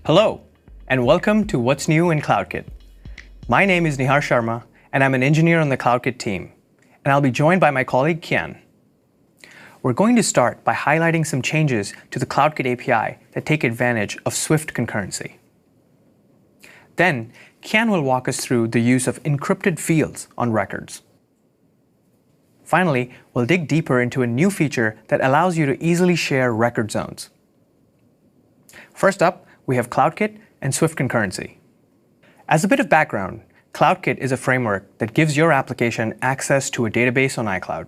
Hello, and welcome to What's New in CloudKit. My name is Nihar Sharma, and I'm an engineer on the CloudKit team, and I'll be joined by my colleague Kian. We're going to start by highlighting some changes to the CloudKit API that take advantage of Swift concurrency. Then, Kian will walk us through the use of encrypted fields on records. Finally, we'll dig deeper into a new feature that allows you to easily share record zones. First up, we have CloudKit and Swift concurrency. As a bit of background, CloudKit is a framework that gives your application access to a database on iCloud.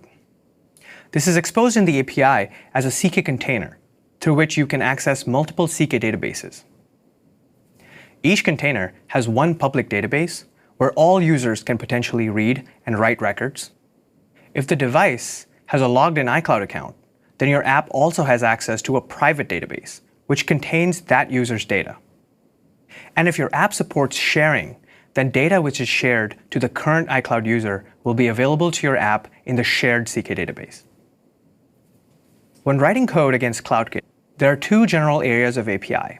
This is exposed in the API as a CK container, through which you can access multiple CK databases. Each container has one public database where all users can potentially read and write records. If the device has a logged-in iCloud account, then your app also has access to a private database, which contains that user's data. And if your app supports sharing, then data which is shared to the current iCloud user will be available to your app in the shared CK database. When writing code against CloudKit, there are two general areas of API.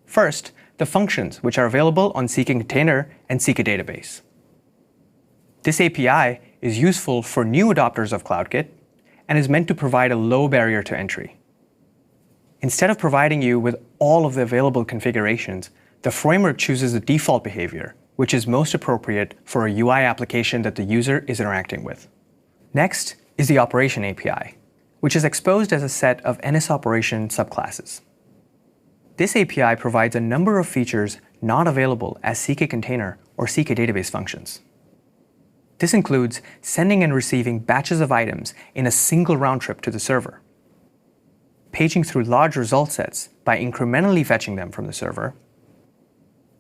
First, the functions which are available on CK container and CK database. This API is useful for new adopters of CloudKit and is meant to provide a low barrier to entry. Instead of providing you with all of the available configurations, the framework chooses the default behavior, which is most appropriate for a UI application that the user is interacting with. Next is the operation API, which is exposed as a set of NSOperation subclasses. This API provides a number of features not available as CK container or CK database functions. This includes sending and receiving batches of items in a single round trip to the server, paging through large result sets by incrementally fetching them from the server,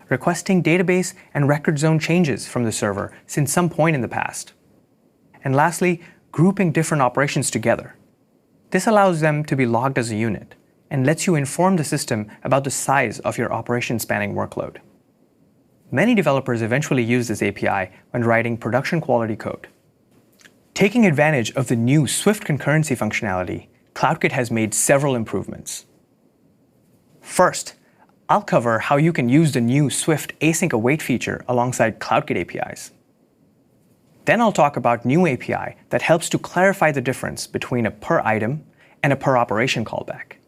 requesting database and record zone changes from the server since some point in the past, and lastly, grouping different operations together. This allows them to be logged as a unit and lets you inform the system about the size of your operation-spanning workload. Many developers eventually use this API when writing production-quality code. Taking advantage of the new Swift concurrency functionality, CloudKit has made several improvements. First, I'll cover how you can use the new Swift async await feature alongside CloudKit APIs. Then I'll talk about new API that helps to clarify the difference between a per item and a per operation callback,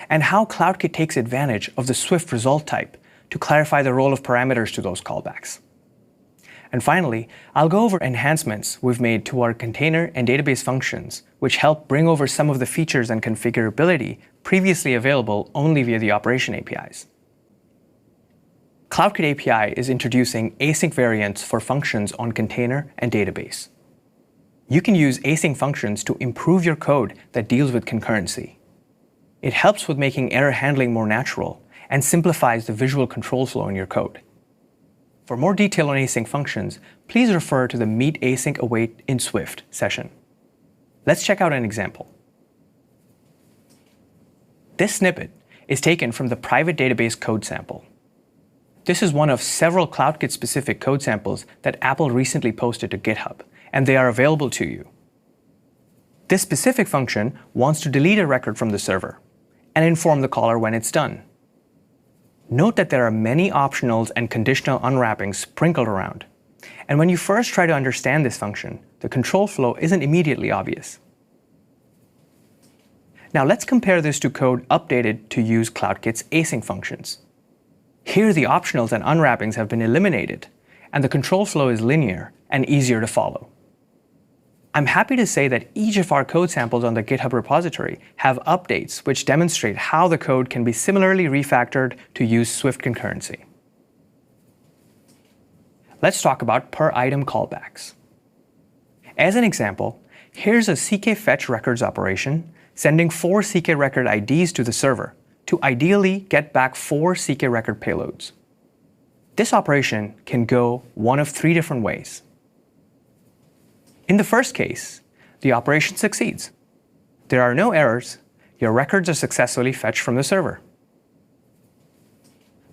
and how CloudKit takes advantage of the Swift result type to clarify the role of parameters to those callbacks. And finally, I'll go over enhancements we've made to our container and database functions, which help bring over some of the features and configurability previously available only via the operation APIs. CloudKit API is introducing async variants for functions on container and database. You can use async functions to improve your code that deals with concurrency. It helps with making error handling more natural and simplifies the visual control flow in your code. For more detail on async functions, please refer to the Meet Async Await in Swift session. Let's check out an example. This snippet is taken from the private database code sample. This is one of several CloudKit-specific code samples that Apple recently posted to GitHub, and they are available to you. This specific function wants to delete a record from the server and inform the caller when it's done. Note that there are many optionals and conditional unwrappings sprinkled around, and when you first try to understand this function, the control flow isn't immediately obvious. Now let's compare this to code updated to use CloudKit's async functions. Here the optionals and unwrappings have been eliminated, and the control flow is linear and easier to follow. I'm happy to say that each of our code samples on the GitHub repository have updates which demonstrate how the code can be similarly refactored to use Swift concurrency. Let's talk about per item callbacks. As an example, here's a CK fetch records operation sending 4 CK record IDs to the server to ideally get back 4 CK record payloads. This operation can go one of 3 different ways. In the first case, the operation succeeds. There are no errors. Your records are successfully fetched from the server.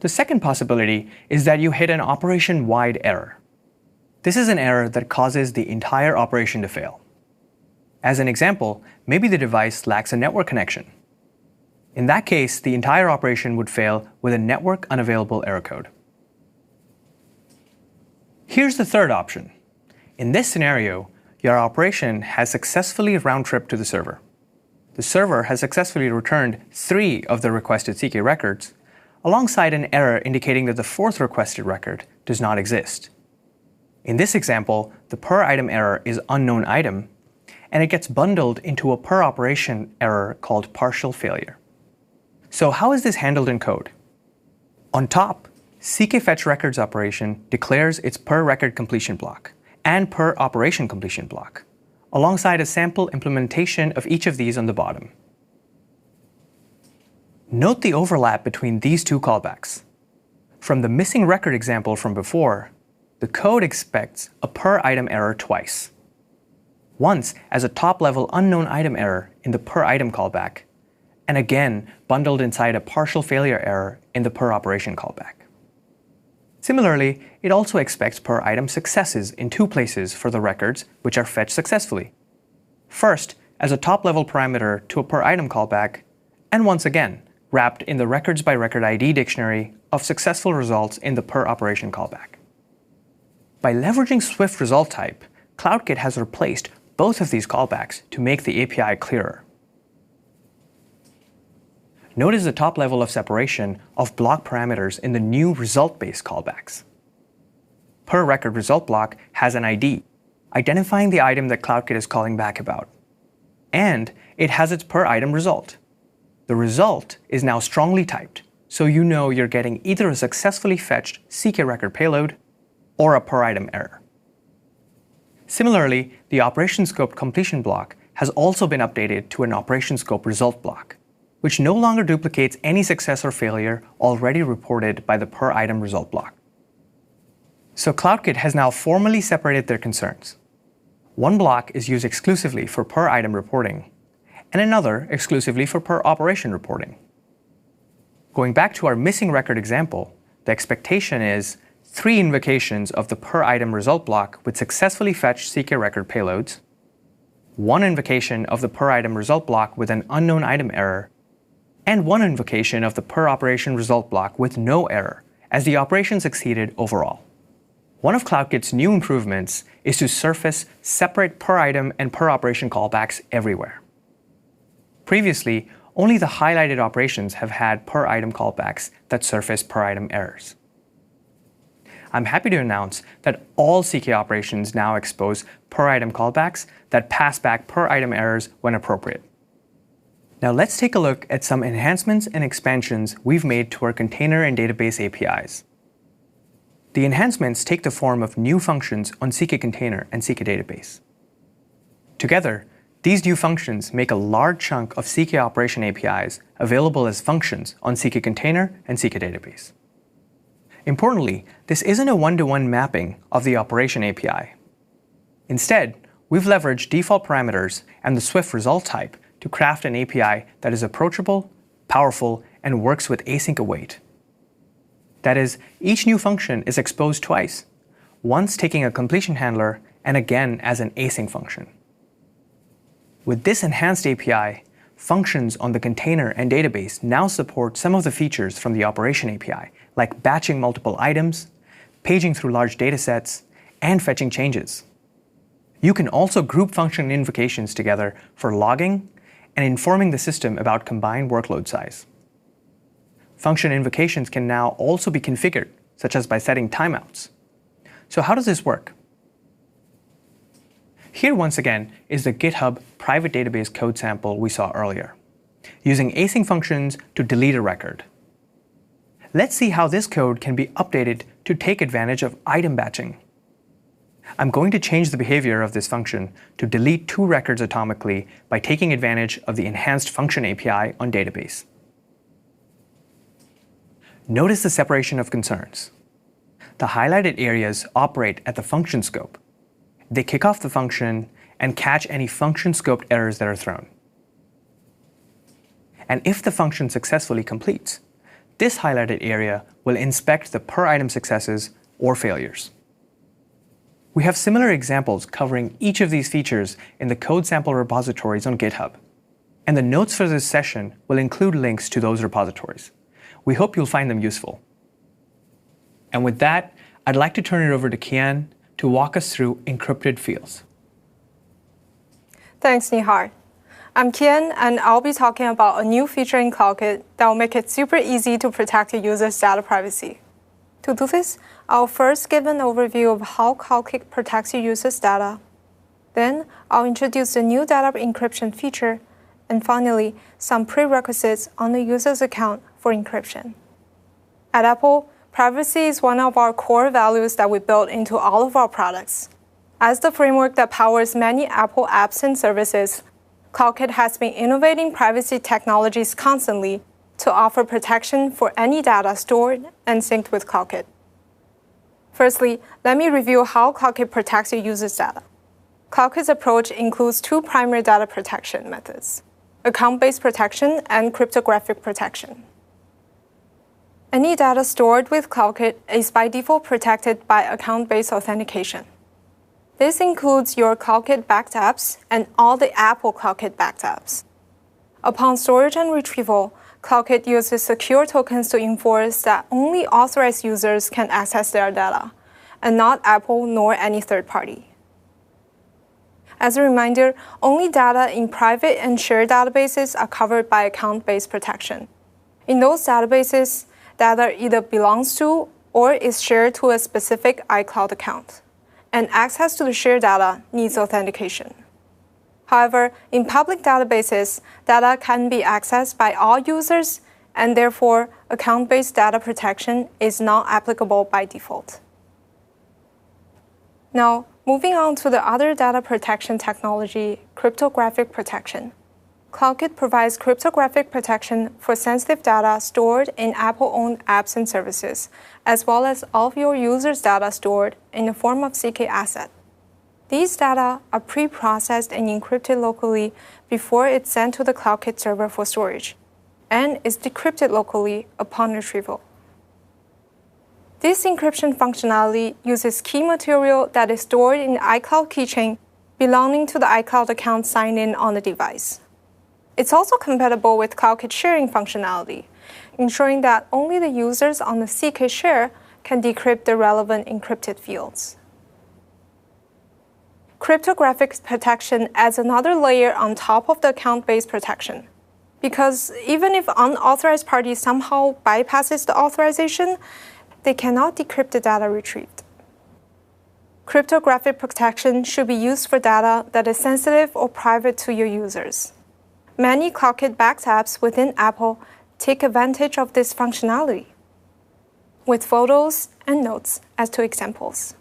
The second possibility is that you hit an operation-wide error. This is an error that causes the entire operation to fail. As an example, maybe the device lacks a network connection. In that case, the entire operation would fail with a network unavailable error code. Here's the third option. In this scenario, your operation has successfully round-tripped to the server. The server has successfully returned 3 of the requested CK records, alongside an error indicating that the 4th requested record does not exist. In this example, the per item error is unknown item, and it gets bundled into a per operation error called partial failure. So how is this handled in code? On top, ckFetchRecords operation declares its per record completion block and per operation completion block, alongside a sample implementation of each of these on the bottom. Note the overlap between these two callbacks. From the missing record example from before, the code expects a per item error twice. Once as a top-level unknown item error in the per item callback, and again bundled inside a partial failure error in the per operation callback. Similarly, it also expects per item successes in 2 places for the records which are fetched successfully. First, as a top-level parameter to a per item callback, and once again, wrapped in the records by record ID dictionary of successful results in the per operation callback. By leveraging Swift result type, CloudKit has replaced both of these callbacks to make the API clearer. Notice the top level of separation of block parameters in the new result-based callbacks. Per record result block has an ID, identifying the item that CloudKit is calling back about. And it has its per item result. The result is now strongly typed, so you know you're getting either a successfully fetched CK record payload or a per item error. Similarly, the operation scope completion block has also been updated to an operation scope result block, which no longer duplicates any success or failure already reported by the per item result block. So CloudKit has now formally separated their concerns. One block is used exclusively for per item reporting, and another exclusively for per operation reporting. Going back to our missing record example, the expectation is 3 invocations of the per item result block with successfully fetched CK record payloads, 1 invocation of the per item result block with an unknown item error, and 1 invocation of the per operation result block with no error, as the operation succeeded overall. One of CloudKit's new improvements is to surface separate per item and per operation callbacks everywhere. Previously, only the highlighted operations have had per item callbacks that surface per item errors. I'm happy to announce that all CK operations now expose per item callbacks that pass back per item errors when appropriate. Now let's take a look at some enhancements and expansions we've made to our container and database APIs. The enhancements take the form of new functions on CK Container and CK Database. Together, these new functions make a large chunk of CK operation APIs available as functions on CK Container and CK Database. Importantly, this isn't a one-to-one mapping of the operation API. Instead, we've leveraged default parameters and the Swift result type to craft an API that is approachable, powerful, and works with async await. That is, each new function is exposed twice, once taking a completion handler and again as an async function. With this enhanced API, functions on the container and database now support some of the features from the operation API, like batching multiple items, paging through large datasets, and fetching changes. You can also group function invocations together for logging and informing the system about combined workload size. Function invocations can now also be configured, such as by setting timeouts. So how does this work? Here once again is the GitHub private database code sample we saw earlier, using async functions to delete a record. Let's see how this code can be updated to take advantage of item batching. I'm going to change the behavior of this function to delete 2 records atomically by taking advantage of the enhanced function API on database. Notice the separation of concerns. The highlighted areas operate at the function scope. They kick off the function and catch any function scoped errors that are thrown. And if the function successfully completes, this highlighted area will inspect the per item successes or failures. We have similar examples covering each of these features in the code sample repositories on GitHub. and the notes for this session will include links to those repositories. We hope you'll find them useful. And with that, I'd like to turn it over to Kian to walk us through encrypted fields. Thanks, Nihar. I'm Kian, and I'll be talking about a new feature in CloudKit that will make it super easy to protect your users' data privacy. To do this, I'll first give an overview of how CloudKit protects your users' data. Then, I'll introduce the new data encryption feature, and finally, some prerequisites on the user's account for encryption. At Apple, privacy is one of our core values that we build into all of our products. As the framework that powers many Apple apps and services, CloudKit has been innovating privacy technologies constantly to offer protection for any data stored and synced with CloudKit. Firstly, let me review how CloudKit protects your users' data. CloudKit's approach includes two primary data protection methods: account-based protection and cryptographic protection. Any data stored with CloudKit is by default protected by account-based authentication. This includes your CloudKit-backed apps and all the Apple CloudKit-backed apps. Upon storage and retrieval, CloudKit uses secure tokens to enforce that only authorized users can access their data, and not Apple nor any third party. As a reminder, only data in private and shared databases are covered by account-based protection. In those databases, data either belongs to or is shared to a specific iCloud account, and access to the shared data needs authentication. However, in public databases, data can be accessed by all users, and therefore, account-based data protection is not applicable by default. Now, moving on to the other data protection technology, cryptographic protection. CloudKit provides cryptographic protection for sensitive data stored in Apple-owned apps and services, as well as all of your users' data stored in the form of CK asset. These data are pre-processed and encrypted locally before it's sent to the CloudKit server for storage, and is decrypted locally upon retrieval. This encryption functionality uses key material that is stored in the iCloud keychain belonging to the iCloud account signed in on the device. It's also compatible with CloudKit sharing functionality, ensuring that only the users on the CK share can decrypt the relevant encrypted fields. Cryptographic protection adds another layer on top of the account-based protection, because even if unauthorized party somehow bypasses the authorization, they cannot decrypt the data retrieved. Cryptographic protection should be used for data that is sensitive or private to your users. Many CloudKit-backed apps within Apple take advantage of this functionality, with photos and notes as two examples.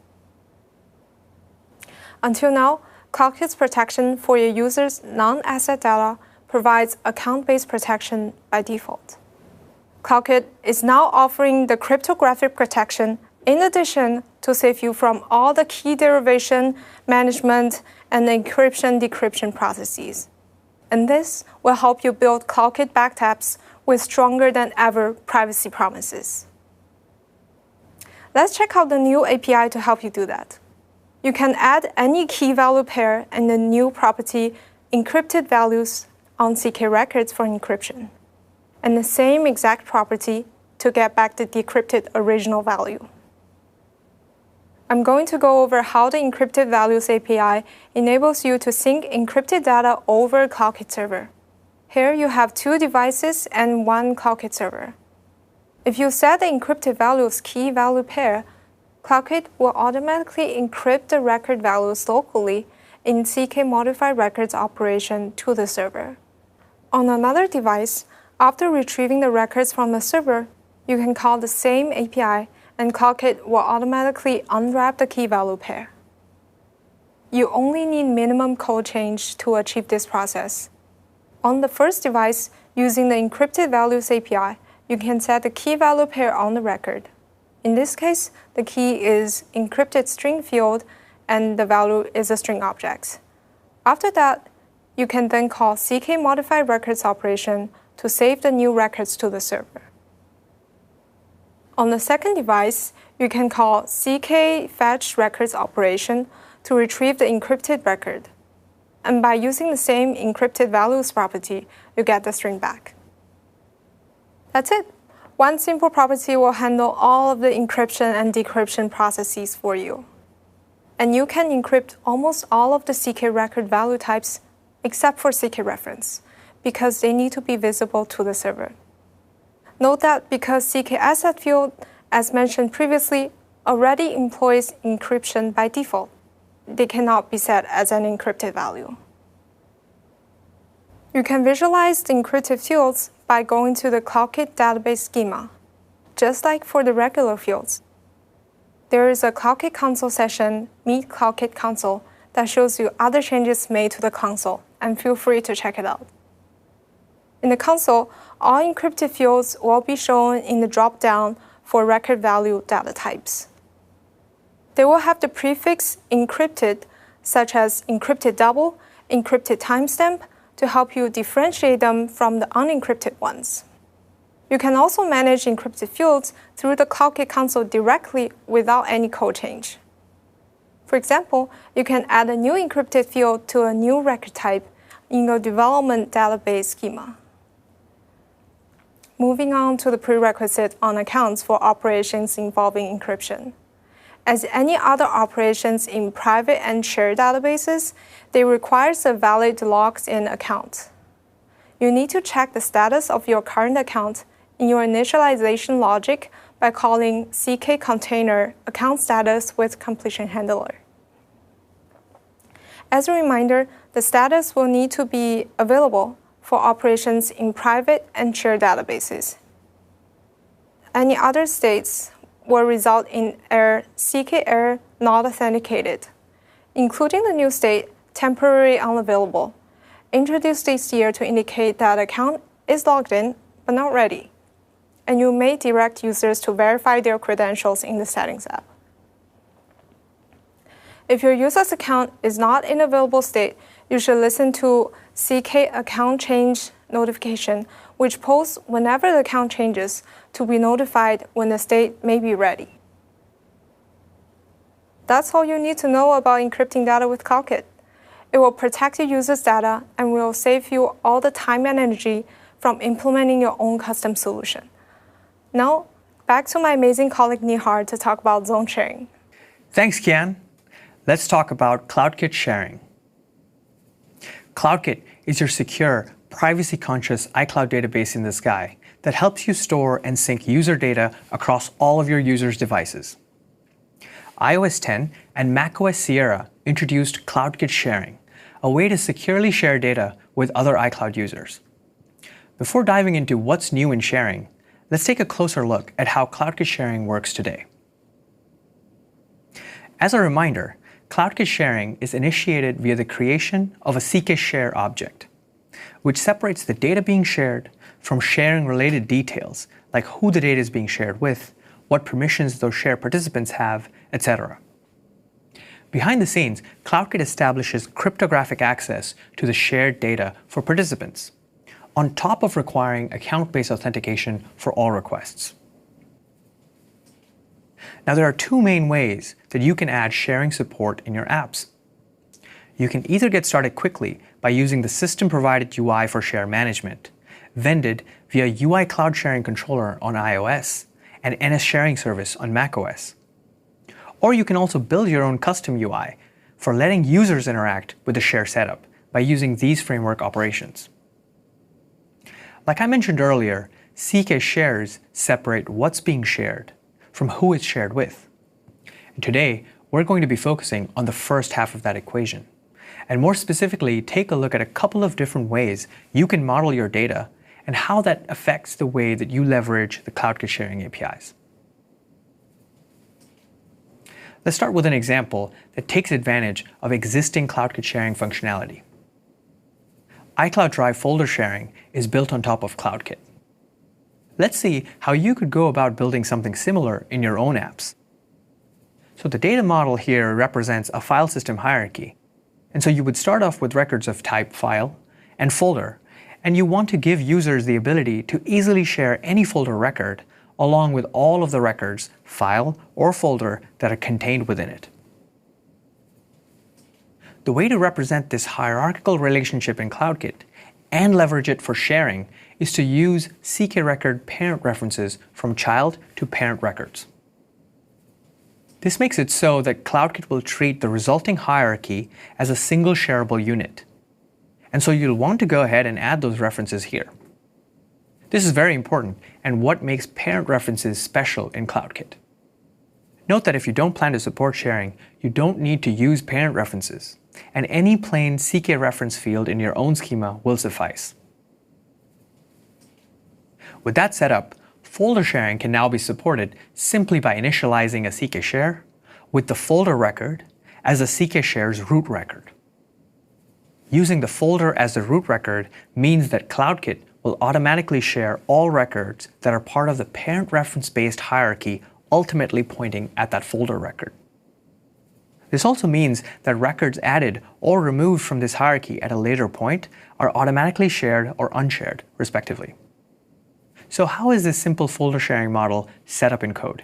Until now, CloudKit's protection for your users' non-asset data provides account-based protection by default. CloudKit is now offering the cryptographic protection in addition to save you from all the key derivation, management, and encryption-decryption processes. And this will help you build CloudKit-backed apps with stronger than ever privacy promises. Let's check out the new API to help you do that. You can add any key value pair and the new property encrypted values on CK records for encryption, and the same exact property to get back the decrypted original value. I'm going to go over how the encrypted values API enables you to sync encrypted data over a CloudKit server. Here you have two devices and one CloudKit server. If you set the encrypted values key value pair, CloudKit will automatically encrypt the record values locally in CK modified records operation to the server. On another device, after retrieving the records from the server, you can call the same API and CloudKit will automatically unwrap the key value pair. You only need minimum code change to achieve this process. On the first device, using the encrypted values API, you can set the key value pair on the record. In this case, the key is encrypted string field and the value is a string object. After that, you can then call CK modified records operation to save the new records to the server. On the second device, you can call CK fetch records operation to retrieve the encrypted record. and by using the same encrypted values property, you get the string back. That's it. One simple property will handle all of the encryption and decryption processes for you. And you can encrypt almost all of the CK record value types except for CK reference, because they need to be visible to the server. Note that because CK asset field, as mentioned previously, already employs encryption by default, they cannot be set as an encrypted value. You can visualize the encrypted fields by going to the CloudKit database schema. Just like for the regular fields, there is a CloudKit console session, Meet CloudKit console, that shows you other changes made to the console, and feel free to check it out. In the console, all encrypted fields will be shown in the drop-down for record value data types. They will have the prefix encrypted, such as encrypted double, encrypted timestamp, to help you differentiate them from the unencrypted ones. You can also manage encrypted fields through the CloudKit console directly without any code change. For example, you can add a new encrypted field to a new record type in your development database schema. Moving on to the prerequisite on accounts for operations involving encryption. As any other operations in private and shared databases, they require a valid logs-in account. You need to check the status of your current account in your initialization logic by calling CK container account status with completion handler. As a reminder, the status will need to be available for operations in private and shared databases. Any other states will result in error CK error not authenticated, including the new state temporary unavailable, introduced this year to indicate that account is logged in but not ready, and you may direct users to verify their credentials in the Settings app. If your user's account is not in available state, you should listen to CK account change notification, which posts whenever the account changes to be notified when the state may be ready. That's all you need to know about encrypting data with CloudKit. It will protect your user's data and will save you all the time and energy from implementing your own custom solution. Now, back to my amazing colleague Nihar to talk about zone sharing. Thanks, Kian. Let's talk about CloudKit sharing. CloudKit is your secure, privacy-conscious iCloud database in the sky that helps you store and sync user data across all of your users' devices. iOS 10 and macOS Sierra introduced CloudKit sharing, a way to securely share data with other iCloud users. Before diving into what's new in sharing, let's take a closer look at how CloudKit sharing works today. As a reminder, CloudKit sharing is initiated via the creation of a CK share object, which separates the data being shared from sharing related details, like who the data is being shared with, what permissions those share participants have, etc. Behind the scenes, CloudKit establishes cryptographic access to the shared data for participants, on top of requiring account-based authentication for all requests. Now, there are two main ways that you can add sharing support in your apps. You can either get started quickly by using the system-provided UI for share management, vended via UI Cloud Sharing Controller on iOS and NS Sharing Service on macOS. Or you can also build your own custom UI for letting users interact with the share setup by using these framework operations. Like I mentioned earlier, CK shares separate what's being shared from who it's shared with. And today, we're going to be focusing on the first half of that equation, and more specifically, take a look at a couple of different ways you can model your data and how that affects the way that you leverage the CloudKit sharing APIs. Let's start with an example that takes advantage of existing CloudKit sharing functionality. iCloud Drive folder sharing is built on top of CloudKit. Let's see how you could go about building something similar in your own apps. So the data model here represents a file system hierarchy. And so you would start off with records of type file and folder, and you want to give users the ability to easily share any folder record along with all of the records, file or folder, that are contained within it. The way to represent this hierarchical relationship in CloudKit and leverage it for sharing is to use CK record parent references from child to parent records. This makes it so that CloudKit will treat the resulting hierarchy as a single shareable unit. And so you'll want to go ahead and add those references here. This is very important and what makes parent references special in CloudKit. Note that if you don't plan to support sharing, you don't need to use parent references, and any plain CK reference field in your own schema will suffice. With that set up, folder sharing can now be supported simply by initializing a CK share with the folder record as a CK share's root record. Using the folder as the root record means that CloudKit will automatically share all records that are part of the parent reference-based hierarchy, ultimately pointing at that folder record. This also means that records added or removed from this hierarchy at a later point are automatically shared or unshared, respectively. So how is this simple folder sharing model set up in code?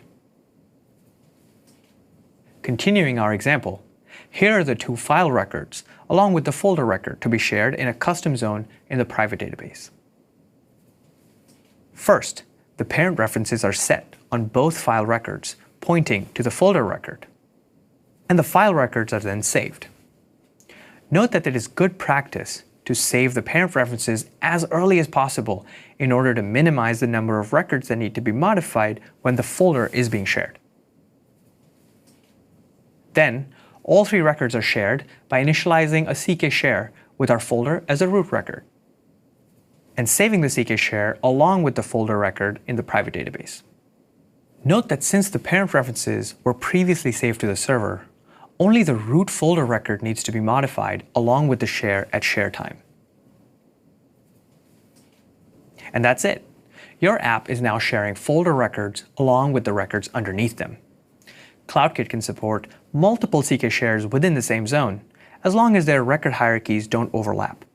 Continuing our example, here are the two file records, along with the folder record to be shared in a custom zone in the private database. First, the parent references are set on both file records, pointing to the folder record. And the file records are then saved. Note that it is good practice to save the parent references as early as possible in order to minimize the number of records that need to be modified when the folder is being shared. Then, all three records are shared by initializing a CK share with our folder as a root record, and saving the CK share along with the folder record in the private database. Note that since the parent references were previously saved to the server, only the root folder record needs to be modified along with the share at share time. And that's it. Your app is now sharing folder records along with the records underneath them. CloudKit can support multiple CK shares within the same zone, as long as their record hierarchies don't overlap.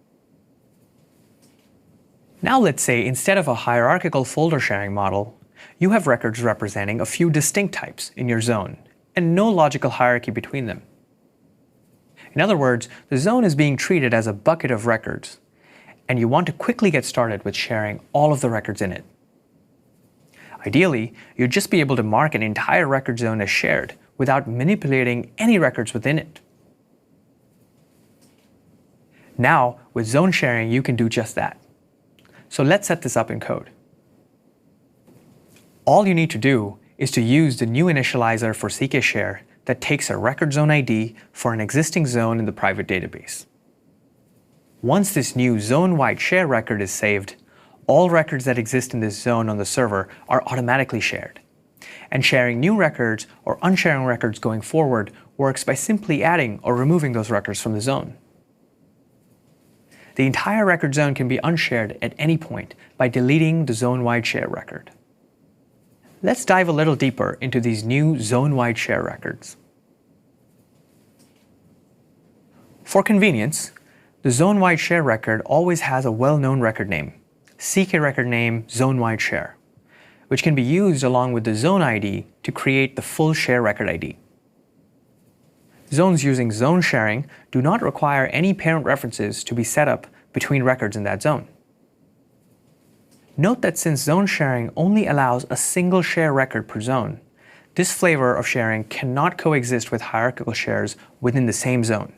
Now let's say instead of a hierarchical folder sharing model, you have records representing a few distinct types in your zone, and no logical hierarchy between them. In other words, the zone is being treated as a bucket of records, and you want to quickly get started with sharing all of the records in it. Ideally, you'd just be able to mark an entire record zone as shared without manipulating any records within it. Now, with zone sharing, you can do just that. So let's set this up in code. All you need to do is to use the new initializer for CK share that takes a record zone ID for an existing zone in the private database. Once this new zone-wide share record is saved, all records that exist in this zone on the server are automatically shared. And sharing new records or unsharing records going forward works by simply adding or removing those records from the zone. The entire record zone can be unshared at any point by deleting the zone-wide share record. Let's dive a little deeper into these new zone-wide share records. For convenience, the zone-wide share record always has a well-known record name, CK record name zone-wide share, which can be used along with the zone ID to create the full share record ID. Zones using zone sharing do not require any parent references to be set up between records in that zone. Note that since zone sharing only allows a single share record per zone, this flavor of sharing cannot coexist with hierarchical shares within the same zone.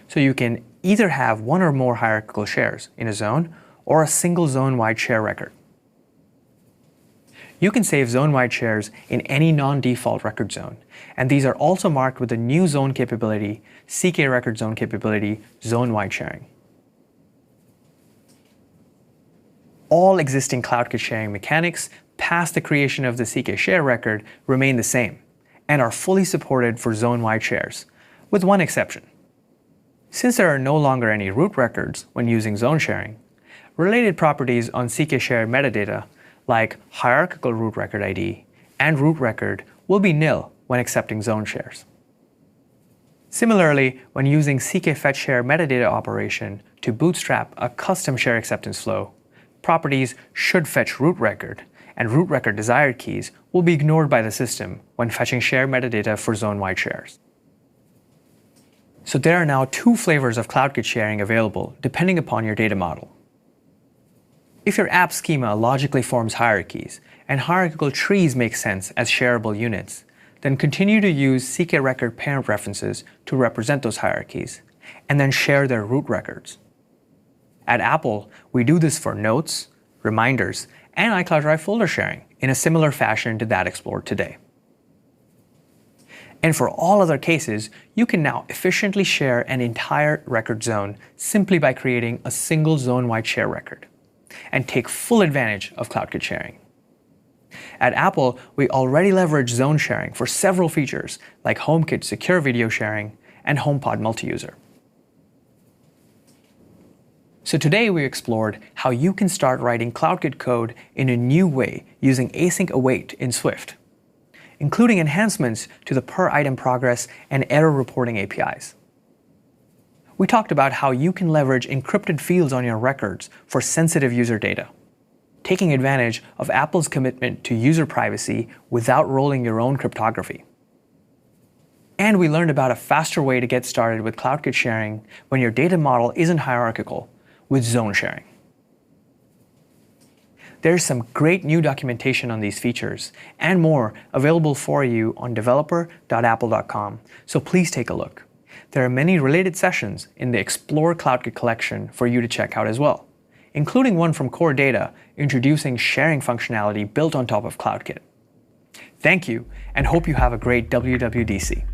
So you can either have one or more hierarchical shares in a zone or a single zone-wide share record. You can save zone-wide shares in any non-default record zone, and these are also marked with the new zone capability, CK record zone capability, zone-wide sharing. All existing CloudKit sharing mechanics past the creation of the CK share record remain the same and are fully supported for zone-wide shares, with one exception. Since there are no longer any root records when using zone sharing, related properties on CK share metadata like hierarchical root record ID and root record will be nil when accepting zone shares. Similarly, when using CK fetch share metadata operation to bootstrap a custom share acceptance flow, properties should fetch root record, and root record desired keys will be ignored by the system when fetching share metadata for zone-wide shares. So there are now two flavors of CloudKit sharing available depending upon your data model. If your app schema logically forms hierarchies, and hierarchical trees make sense as shareable units, then continue to use CK record parent references to represent those hierarchies, and then share their root records. At Apple, we do this for notes, reminders, and iCloud Drive folder sharing in a similar fashion to that explored today. And for all other cases, you can now efficiently share an entire record zone simply by creating a single zone-wide share record, and take full advantage of CloudKit sharing. At Apple, we already leverage zone sharing for several features like HomeKit secure video sharing and HomePod multi-user. So today we explored how you can start writing CloudKit code in a new way using async await in Swift, including enhancements to the per item progress and error reporting APIs. We talked about how you can leverage encrypted fields on your records for sensitive user data, taking advantage of Apple's commitment to user privacy without rolling your own cryptography. And we learned about a faster way to get started with CloudKit sharing when your data model isn't hierarchical, with zone sharing. There's some great new documentation on these features and more available for you on developer.apple.com, so please take a look. There are many related sessions in the Explore CloudKit collection for you to check out as well, including one from Core Data introducing sharing functionality built on top of CloudKit. Thank you, and hope you have a great WWDC.